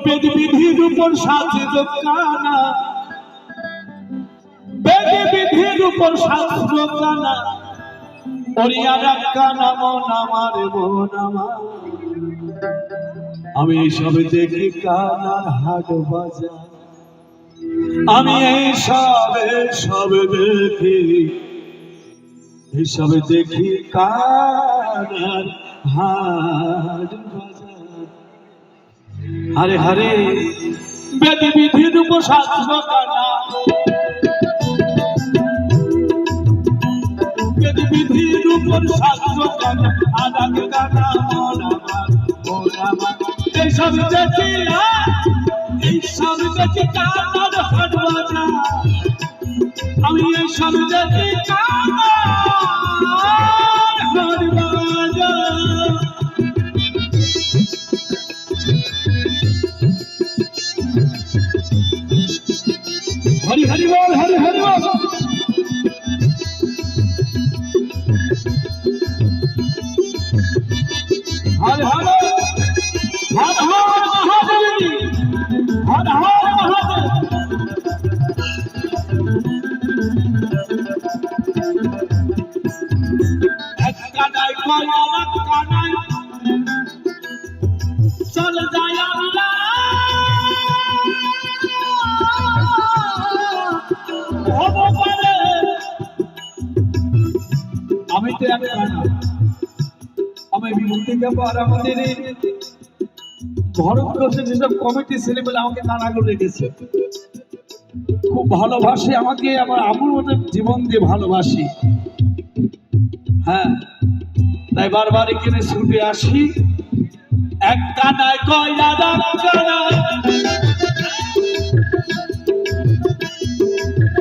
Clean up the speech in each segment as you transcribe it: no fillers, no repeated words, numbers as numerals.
বেদ বিধির উপর শাস্ত্র কানা, বেদ বিধির উপর শাস্ত্র কানা, ওরিয়ারা কানা মন আমার মন আমার। আমি এইসব দেখি কানার হাট বাজার, আমি এইসব দেখি, এইসব দেখি কানার হাট বাজার। হরে হরে বেদ বিধির উপর শাস্ত্র কানা, বেদ বিধির উপর শাস্ত্র কানা, আদান কানা মন আমার মন আমার। এইসব দেখি কানার হাট বাজার, আমি এইসব দেখি কানার হাট বাজার। হরি হরি বল, হরি হরি বল। হর হর হর হর মহাদেব, হর হর মহাদেব। এক কানাই কয় আর কানাই চল যায় আল্লাহ, আমি তো এক কানা, আমি বিভূতি ব্যাপার আমাদের ভারতবর্ষে যেসব কমিটি ছেলেমেলে আমাকে কানা করে রেখেছে, খুব ভালোবাসে আমাকে, আমার আবুর মতো জীবন দিয়ে ভালোবাসি। হ্যাঁ, তাই বারবার এখানে ছুটে আসি। এক কানায় কয় দাদা কানায়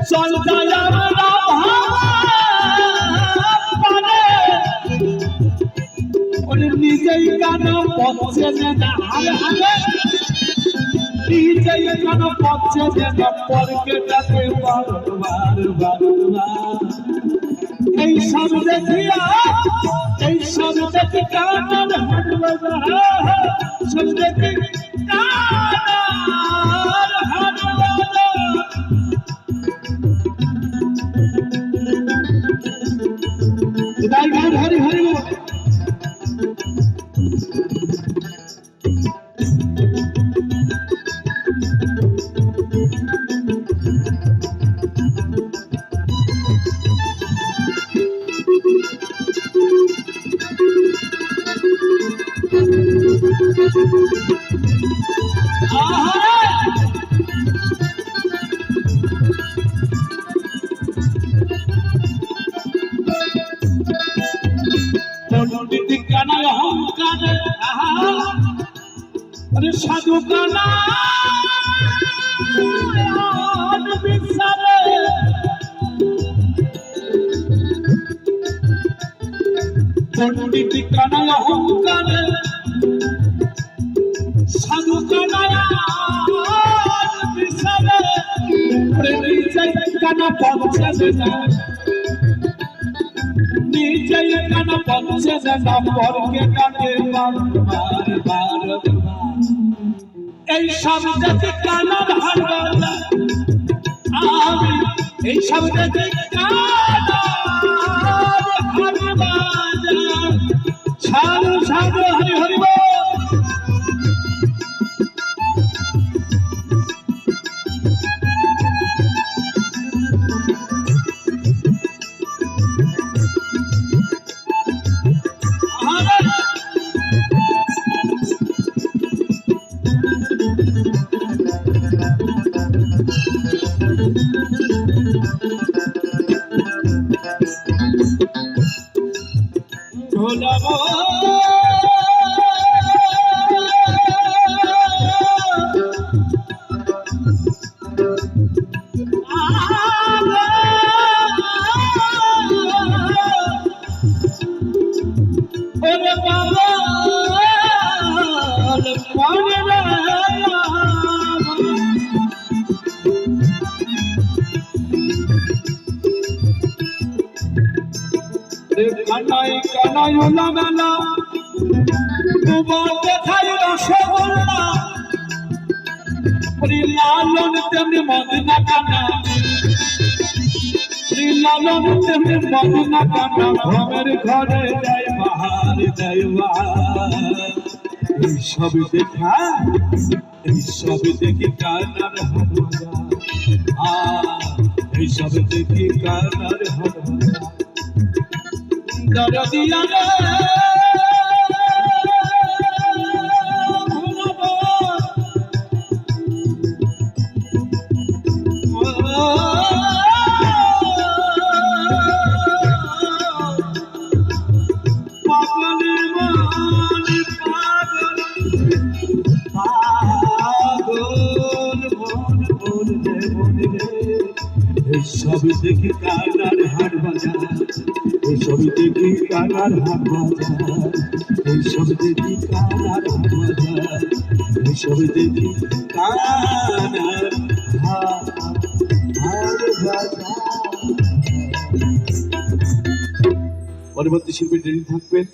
চল যায় আমরা ভাবনে, ওরে নিজেই কানা পথে না, হালে হালে নিজেই কানা পথে না, পরকে ডাকে বারবার বারবার। এইসব দেখিয়া এইসব দেখি কানার হাট বাজার, সব দেখি কানার হাট বাজার। হরি হরি বল। পণ্ডিত কানায় অহংকারে, আরে সাধু কানা বিচারে, পণ্ডিত কানায় অহংকারে, সাধু কানায় বিচারে, নিজেই কানা পৌঁছে যায়, নিজেই কানা পৌঁছে যায়, পরকে ডাকে বারবার বারবার। এইসব দেখি কানার হাট বাজার, আমি এইসব দেখি কানার হাট বাজার। সাধু সাধু হরি হরি বল। কানাই কানাই ওলা মেলা, তোমার দেখাই রসগোল্লা, লালন তেমনি মদনা কানা, লালন তেমনি মদনা কানা, ভ্রমের ঘরে দেয় বাহার, দেয় বাহার। এইসব দেখা, এইসব দেখি কানার হারমজা, এইসব দেখি কানার হারমজা। দরদিয়া রে সব দেখি কানার হাট বাজার, এইসব দেখি কানার হাট বাজার, এইসব দেখি কানার হাট বাজার, এইসব দেখি কানার হাট বাজার। পরবর্তী শিল্পী ট্রেনিং থাকবেন।